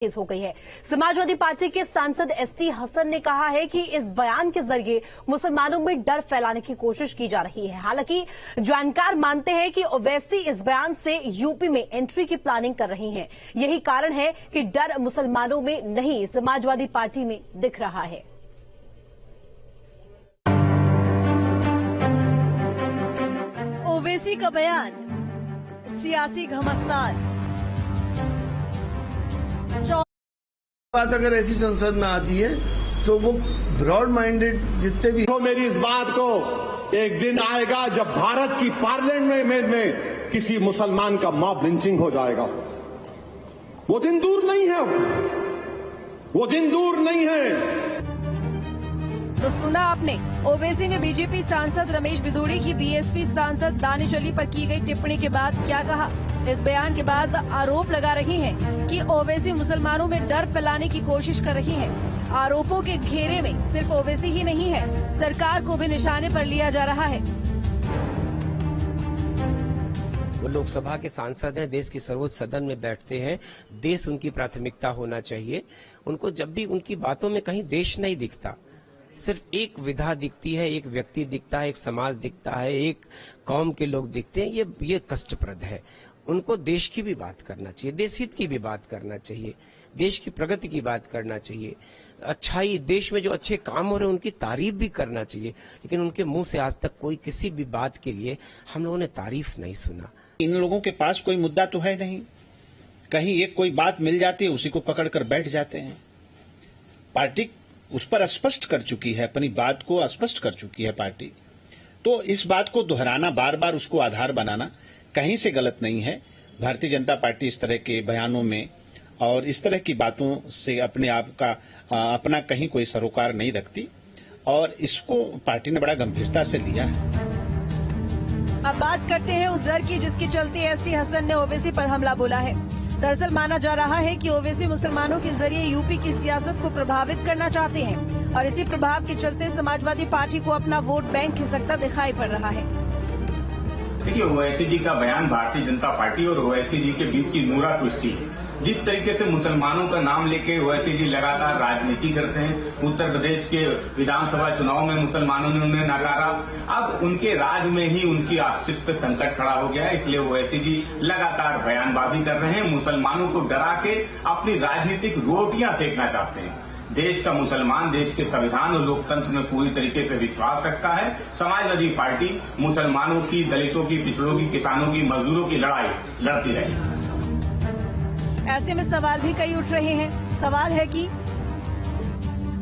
तेज हो गई है। समाजवादी पार्टी के सांसद एसटी हसन ने कहा है कि इस बयान के जरिए मुसलमानों में डर फैलाने की कोशिश की जा रही है। हालांकि जानकार मानते हैं कि ओवैसी इस बयान से यूपी में एंट्री की प्लानिंग कर रही हैं। यही कारण है कि डर मुसलमानों में नहीं, समाजवादी पार्टी में दिख रहा है। ओवैसी का बयान सियासी घमासान। बात अगर ऐसी संसद में आती है तो वो ब्रॉड माइंडेड जितने भी तो मेरी इस बात को एक दिन आएगा जब भारत की पार्लियामेंट में किसी मुसलमान का मॉब लिंचिंग हो जाएगा। वो दिन दूर नहीं है, वो दिन दूर नहीं है। तो सुना आपने, ओवैसी ने बीजेपी सांसद रमेश बिधूड़ी की बीएसपी सांसद दानिश अली पर की गई टिप्पणी के बाद क्या कहा। इस बयान के बाद आरोप लगा रही हैं कि ओवैसी मुसलमानों में डर फैलाने की कोशिश कर रही हैं। आरोपों के घेरे में सिर्फ ओवैसी ही नहीं है, सरकार को भी निशाने पर लिया जा रहा है। वो लोकसभा के सांसद हैं, देश की सर्वोच्च सदन में बैठते हैं, देश उनकी प्राथमिकता होना चाहिए। उनको जब भी उनकी बातों में कहीं देश नहीं दिखता, सिर्फ एक विधा दिखती है, एक व्यक्ति दिखता है, एक समाज दिखता है, एक कौम के लोग दिखते हैं, ये कष्टप्रद है। उनको देश की भी बात करना चाहिए, देश हित की भी बात करना चाहिए, देश की प्रगति की बात करना चाहिए, अच्छाई, देश में जो अच्छे काम हो रहे हैं उनकी तारीफ भी करना चाहिए। लेकिन उनके मुंह से आज तक कोई किसी भी बात के लिए हम लोगों ने तारीफ नहीं सुना। इन लोगों के पास कोई मुद्दा तो है नहीं, कहीं एक कोई बात मिल जाती है उसी को पकड़ कर बैठ जाते हैं। पार्टी उस पर स्पष्ट कर चुकी है, अपनी बात को स्पष्ट कर चुकी है पार्टी। तो इस बात को दोहराना, बार बार उसको आधार बनाना कहीं से गलत नहीं है। भारतीय जनता पार्टी इस तरह के बयानों में और इस तरह की बातों से अपने आप का अपना कहीं कोई सरोकार नहीं रखती और इसको पार्टी ने बड़ा गंभीरता से लिया है। अब बात करते हैं उस डर की जिसके चलते एसटी हसन ने ओवैसी पर हमला बोला है। दरअसल माना जा रहा है कि ओवैसी मुसलमानों के जरिए यूपी की सियासत को प्रभावित करना चाहते हैं और इसी प्रभाव के चलते समाजवादी पार्टी को अपना वोट बैंक खिसकता दिखाई पड़ रहा है। देखिए, ओवैसी जी का बयान भारतीय जनता पार्टी और ओवैसी जी के बीच की नूरा कुश्ती है। जिस तरीके से मुसलमानों का नाम लेके ओवैसी जी लगातार राजनीति करते हैं, उत्तर प्रदेश के विधानसभा चुनाव में मुसलमानों ने उन्हें नकारा। अब उनके राज में ही उनकी अस्तित्व पे संकट खड़ा हो गया है, इसलिए ओवैसी जी लगातार बयानबाजी कर रहे हैं, मुसलमानों को डरा के अपनी राजनीतिक रोटियां सेकना चाहते हैं। देश का मुसलमान देश के संविधान और लोकतंत्र में पूरी तरीके से विश्वास रखता है। समाजवादी पार्टी मुसलमानों की, दलितों की, पिछड़ों की, किसानों की, मजदूरों की लड़ाई लड़ती रहेगी। ऐसे में सवाल भी कई उठ रहे हैं। सवाल है कि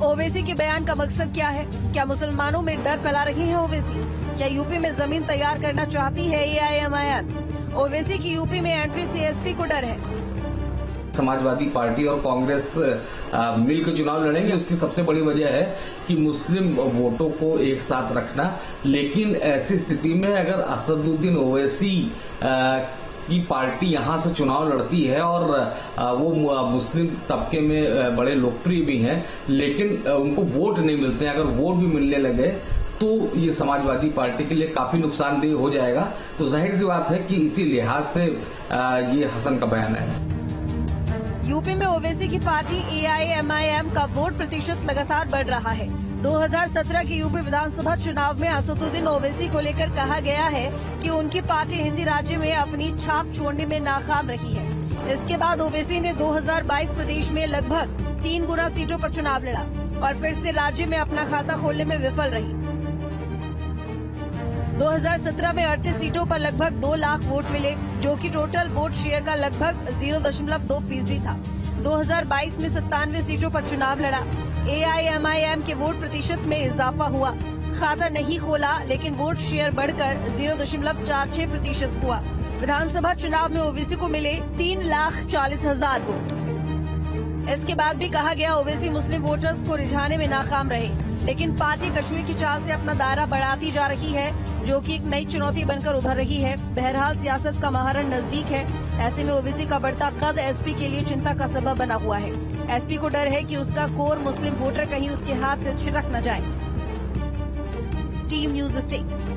ओवैसी के बयान का मकसद क्या है? क्या मुसलमानों में डर फैला रही है ओवैसी? क्या यूपी में जमीन तैयार करना चाहती है एआईएमआईएम? ओवैसी की यूपी में एंट्री से एसपी को डर है। समाजवादी पार्टी और कांग्रेस मिलकर चुनाव लड़ेंगे, उसकी सबसे बड़ी वजह है कि मुस्लिम वोटों को एक साथ रखना। लेकिन ऐसी स्थिति में अगर असदुद्दीन ओवैसी की पार्टी यहां से चुनाव लड़ती है और वो मुस्लिम तबके में बड़े लोकप्रिय भी हैं, लेकिन उनको वोट नहीं मिलते हैं, अगर वोट भी मिलने लगे तो ये समाजवादी पार्टी के लिए काफी नुकसानदेह हो जाएगा। तो जाहिर सी बात है कि इसी लिहाज से ये हसन का बयान है। यूपी में ओवैसी की पार्टी एआईएमआईएम का वोट प्रतिशत लगातार बढ़ रहा है। 2017 के यूपी विधानसभा चुनाव में असदुद्दीन ओवैसी को लेकर कहा गया है कि उनकी पार्टी हिंदी राज्य में अपनी छाप छोड़ने में नाकाम रही है। इसके बाद ओवैसी ने 2022 प्रदेश में लगभग 3 गुना सीटों पर चुनाव लड़ा और फिर से राज्य में अपना खाता खोलने में विफल रही। 2017 में 38 सीटों पर लगभग 2 लाख वोट मिले, जो कि टोटल वोट शेयर का लगभग 0.2% था। 2022 में 97 सीटों पर चुनाव लड़ा। एआईएमआईएम के वोट प्रतिशत में इजाफा हुआ, खाता नहीं खोला, लेकिन वोट शेयर बढ़कर 0.46% हुआ। विधानसभा चुनाव में ओवैसी को मिले 3,40,000 वोट। इसके बाद भी कहा गया ओवैसी मुस्लिम वोटर्स को रिझाने में नाकाम रहे, लेकिन पार्टी कछुए की चाल से अपना दायरा बढ़ाती जा रही है, जो कि एक नई चुनौती बनकर उभर रही है। बहरहाल सियासत का महारण नजदीक है। ऐसे में ओवैसी का बढ़ता कद एसपी के लिए चिंता का सबब बना हुआ है। एसपी को डर है कि उसका कोर मुस्लिम वोटर कहीं उसके हाथ से छिटक न जाए। Team news state.